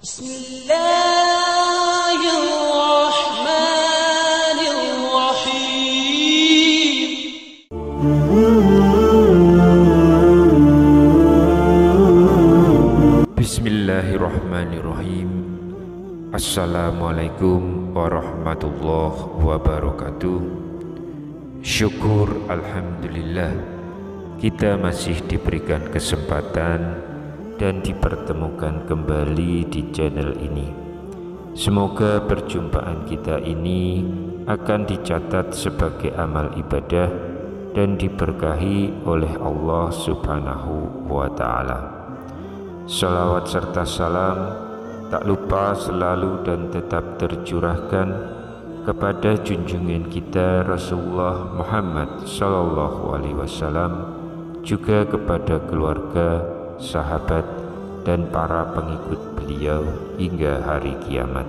Bismillahirrahmanirrahim. Assalamualaikum warahmatullahi wabarakatuh. Syukur alhamdulillah, kita masih diberikan kesempatan dan dipertemukan kembali di channel ini. Semoga perjumpaan kita ini akan dicatat sebagai amal ibadah dan diberkahi oleh Allah Subhanahu wa Ta'ala. Salawat serta salam tak lupa selalu dan tetap tercurahkan kepada junjungan kita Rasulullah Muhammad Sallallahu Alaihi Wasallam, juga kepada keluarga, sahabat, dan para pengikut beliau hingga hari kiamat.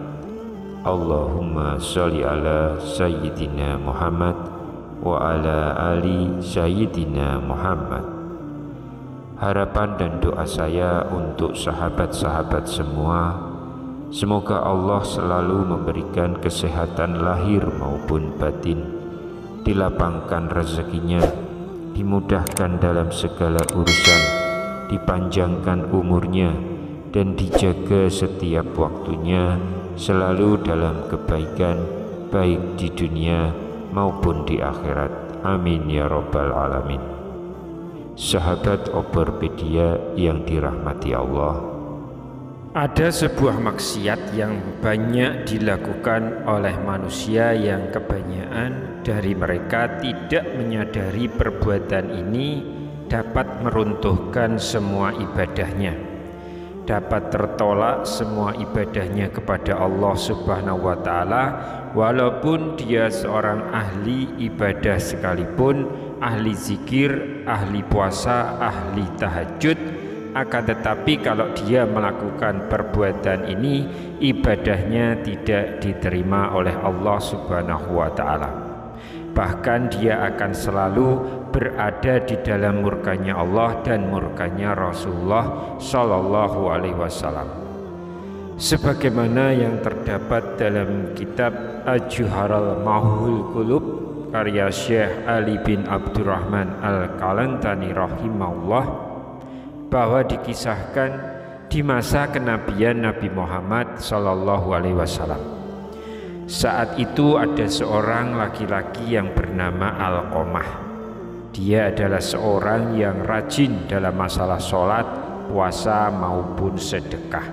Allahumma sholli ala Sayyidina Muhammad wa ala ali Sayyidina Muhammad. Harapan dan doa saya untuk sahabat-sahabat semua, semoga Allah selalu memberikan kesehatan lahir maupun batin, dilapangkan rezekinya, dimudahkan dalam segala urusan, dipanjangkan umurnya, dan dijaga setiap waktunya selalu dalam kebaikan, baik di dunia maupun di akhirat. Amin ya rabbal alamin. Sahabat Oborpedia yang dirahmati Allah, ada sebuah maksiat yang banyak dilakukan oleh manusia yang kebanyakan dari mereka tidak menyadari perbuatan ini dapat meruntuhkan semua ibadahnya, dapat tertolak semua ibadahnya kepada Allah Subhanahu wa Ta'ala, walaupun dia seorang ahli ibadah sekalipun, ahli zikir, ahli puasa, ahli tahajud. Akan tetapi kalau dia melakukan perbuatan ini, ibadahnya tidak diterima oleh Allah Subhanahu wa Ta'ala. Bahkan dia akan selalu berada di dalam murkanya Allah dan murkanya Rasulullah Sallallahu Alaihi Wasallam. Sebagaimana yang terdapat dalam kitab Al-Juharal Mahul Qulub karya Syekh Ali bin Abdurrahman Al-Kalantani rahimahullah, bahwa dikisahkan di masa kenabian Nabi Muhammad Sallallahu Alaihi Wasallam. Saat itu ada seorang laki-laki yang bernama Alqamah. Dia adalah seorang yang rajin dalam masalah sholat, puasa maupun sedekah.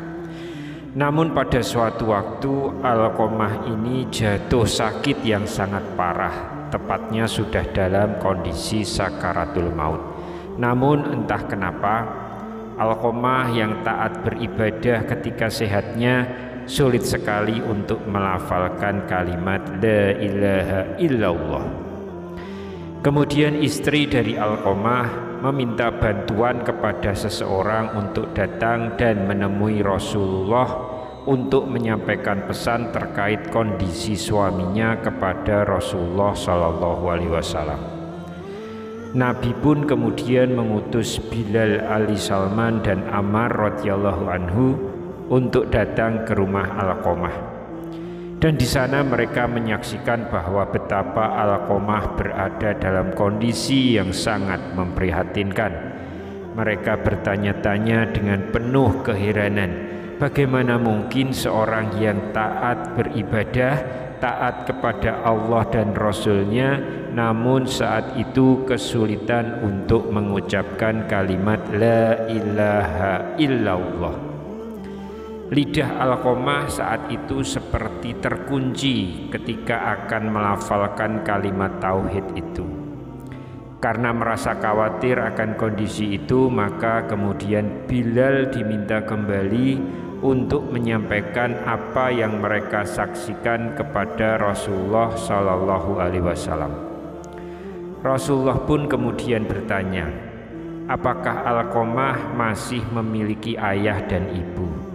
Namun pada suatu waktu Alqamah ini jatuh sakit yang sangat parah. Tepatnya sudah dalam kondisi sakaratul maut. Namun entah kenapa Alqamah yang taat beribadah ketika sehatnya sulit sekali untuk melafalkan kalimat la ilaha illallah. Kemudian istri dari Alqamah meminta bantuan kepada seseorang untuk datang dan menemui Rasulullah untuk menyampaikan pesan terkait kondisi suaminya kepada Rasulullah Sallallahu Alaihi Wasallam. Nabi pun kemudian mengutus Bilal Ali Salman dan Ammar radhiyallahu anhu untuk datang ke rumah Alqamah. Dan di sana mereka menyaksikan bahwa betapa Alqamah berada dalam kondisi yang sangat memprihatinkan. Mereka bertanya-tanya dengan penuh keheranan, bagaimana mungkin seorang yang taat beribadah, taat kepada Allah dan Rasulnya, namun saat itu kesulitan untuk mengucapkan kalimat la ilaha illallah. Lidah Alqamah saat itu seperti terkunci ketika akan melafalkan kalimat tauhid itu. Karena merasa khawatir akan kondisi itu, maka kemudian Bilal diminta kembali untuk menyampaikan apa yang mereka saksikan kepada Rasulullah Sallallahu Alaihi Wasallam. Rasulullah pun kemudian bertanya, apakah Alqamah masih memiliki ayah dan ibu?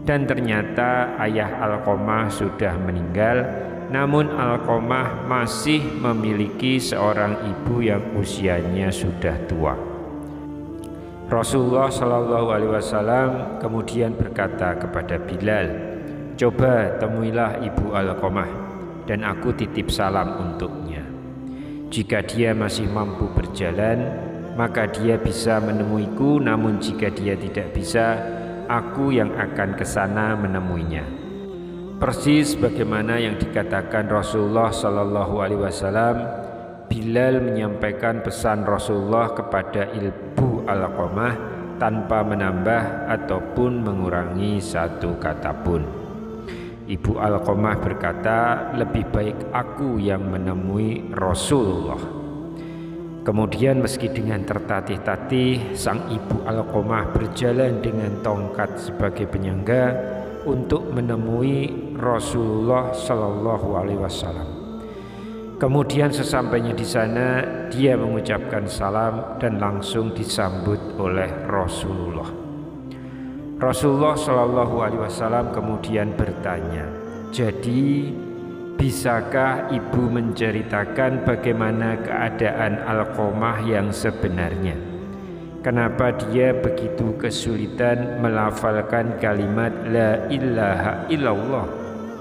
Dan ternyata ayah Alqamah sudah meninggal, namun Alqamah masih memiliki seorang ibu yang usianya sudah tua. Rasulullah Shallallahu Alaihi Wasallam kemudian berkata kepada Bilal, "Coba temuilah ibu Alqamah dan aku titip salam untuknya. Jika dia masih mampu berjalan, maka dia bisa menemuiku, namun jika dia tidak bisa, aku yang akan ke sana menemuinya." Persis bagaimana yang dikatakan Rasulullah Shallallahu Alaihi Wasallam, Bilal menyampaikan pesan Rasulullah kepada ibu Alqamah tanpa menambah ataupun mengurangi satu kata pun. Ibu Alqamah berkata, "Lebih baik aku yang menemui Rasulullah." Kemudian meski dengan tertatih-tatih, sang ibu Alqamah berjalan dengan tongkat sebagai penyangga untuk menemui Rasulullah Shallallahu Alaihi Wasallam. Kemudian sesampainya di sana, dia mengucapkan salam dan langsung disambut oleh Rasulullah. Rasulullah Shallallahu Alaihi Wasallam kemudian bertanya, "Jadi, bisakah ibu menceritakan bagaimana keadaan Alqamah yang sebenarnya? Kenapa dia begitu kesulitan melafalkan kalimat La ilaha illallah?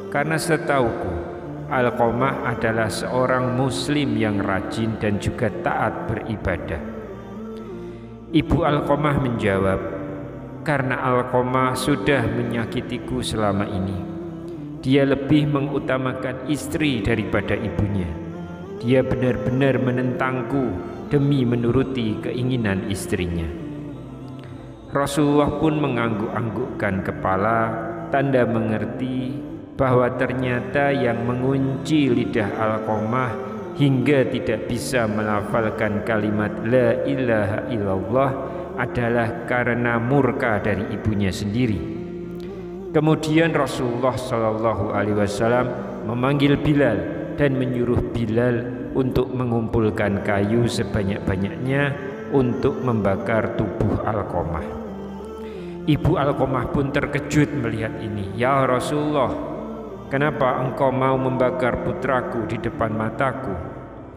Karena setauku, Alqamah adalah seorang muslim yang rajin dan juga taat beribadah." Ibu Alqamah menjawab, "Karena Alqamah sudah menyakitiku selama ini. Dia lebih mengutamakan istri daripada ibunya. Dia benar-benar menentangku demi menuruti keinginan istrinya." Rasulullah pun mengangguk-anggukkan kepala, tanda mengerti bahwa ternyata yang mengunci lidah Alqamah hingga tidak bisa melafalkan kalimat La ilaha illallah adalah karena murka dari ibunya sendiri. Kemudian Rasulullah Shallallahu Alaihi Wasallam memanggil Bilal dan menyuruh Bilal untuk mengumpulkan kayu sebanyak-banyaknya untuk membakar tubuh Alqamah. Ibu Alqamah pun terkejut melihat ini. "Ya Rasulullah, kenapa engkau mau membakar putraku di depan mataku?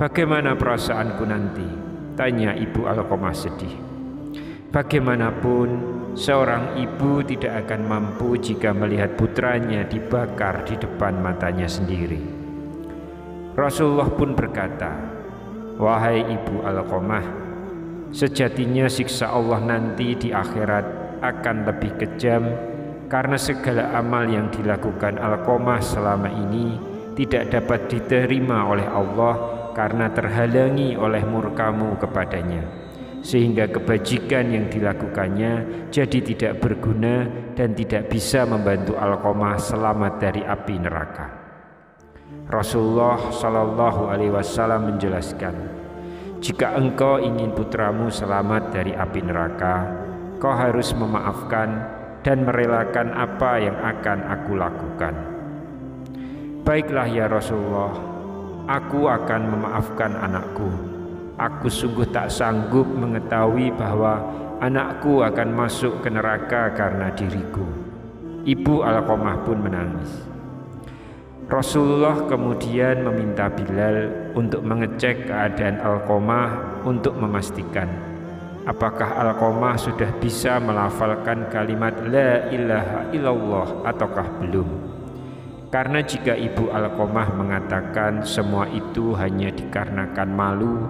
Bagaimana perasaanku nanti?" tanya ibu Alqamah sedih. Bagaimanapun, seorang ibu tidak akan mampu jika melihat putranya dibakar di depan matanya sendiri. Rasulullah pun berkata, "Wahai ibu Alqamah, sejatinya siksa Allah nanti di akhirat akan lebih kejam karena segala amal yang dilakukan Alqamah selama ini tidak dapat diterima oleh Allah karena terhalangi oleh murkamu kepadanya, sehingga kebajikan yang dilakukannya jadi tidak berguna dan tidak bisa membantu Alqamah selamat dari api neraka." Rasulullah Shallallahu Alaihi Wasallam menjelaskan, "Jika engkau ingin putramu selamat dari api neraka, kau harus memaafkan dan merelakan apa yang akan aku lakukan." "Baiklah ya Rasulullah, aku akan memaafkan anakku. Aku sungguh tak sanggup mengetahui bahwa anakku akan masuk ke neraka karena diriku." Ibu Alqamah pun menangis. Rasulullah kemudian meminta Bilal untuk mengecek keadaan Alqamah untuk memastikan apakah Alqamah sudah bisa melafalkan kalimat La ilaha illallah ataukah belum. Karena jika ibu Alqamah mengatakan semua itu hanya dikarenakan malu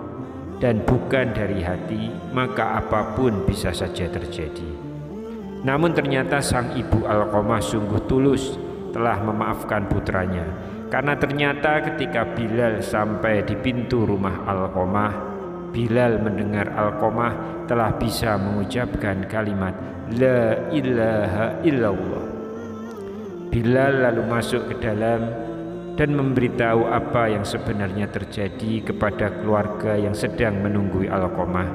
dan bukan dari hati, maka apapun bisa saja terjadi. Namun ternyata sang ibu Alqamah sungguh tulus telah memaafkan putranya, karena ternyata ketika Bilal sampai di pintu rumah Alqamah, Bilal mendengar Alqamah telah bisa mengucapkan kalimat La ilaha illallah. Bilal lalu masuk ke dalam dan memberitahu apa yang sebenarnya terjadi kepada keluarga yang sedang menunggu Alqamah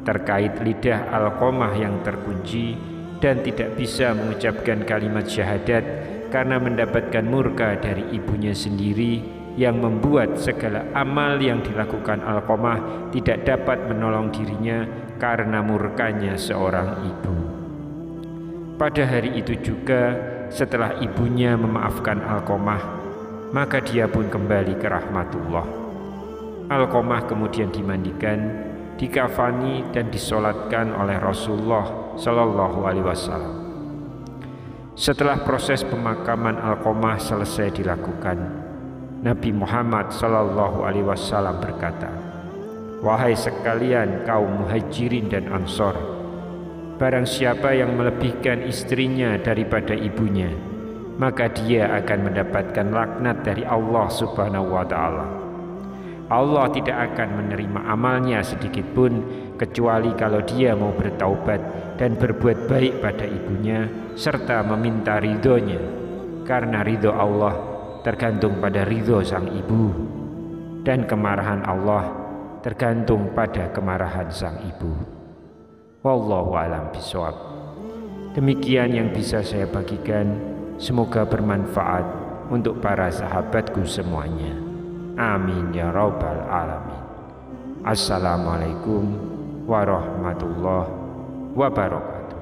terkait lidah Alqamah yang terkunci dan tidak bisa mengucapkan kalimat syahadat karena mendapatkan murka dari ibunya sendiri yang membuat segala amal yang dilakukan Alqamah tidak dapat menolong dirinya karena murkanya seorang ibu. Pada hari itu juga setelah ibunya memaafkan Alqamah, maka dia pun kembali ke rahmatullah. Alqamah kemudian dimandikan dikafani dan disolatkan oleh Rasulullah Shallallahu Alaihi Wasallam. Setelah proses pemakaman Alqamah selesai dilakukan, Nabi Muhammad Shallallahu Alaihi Wasallam berkata, "Wahai sekalian kaum muhajirin dan ansor, barang siapa yang melebihkan istrinya daripada ibunya, maka dia akan mendapatkan laknat dari Allah Subhanahu wa Ta'ala. Allah tidak akan menerima amalnya sedikit pun kecuali kalau dia mau bertaubat dan berbuat baik pada ibunya serta meminta ridhonya, karena ridho Allah tergantung pada ridho sang ibu dan kemarahan Allah tergantung pada kemarahan sang ibu." Wallahu a'lam bishawab. Demikian yang bisa saya bagikan, semoga bermanfaat untuk para sahabatku semuanya. Amin ya rabbal alamin. Assalamualaikum warahmatullahi wabarakatuh.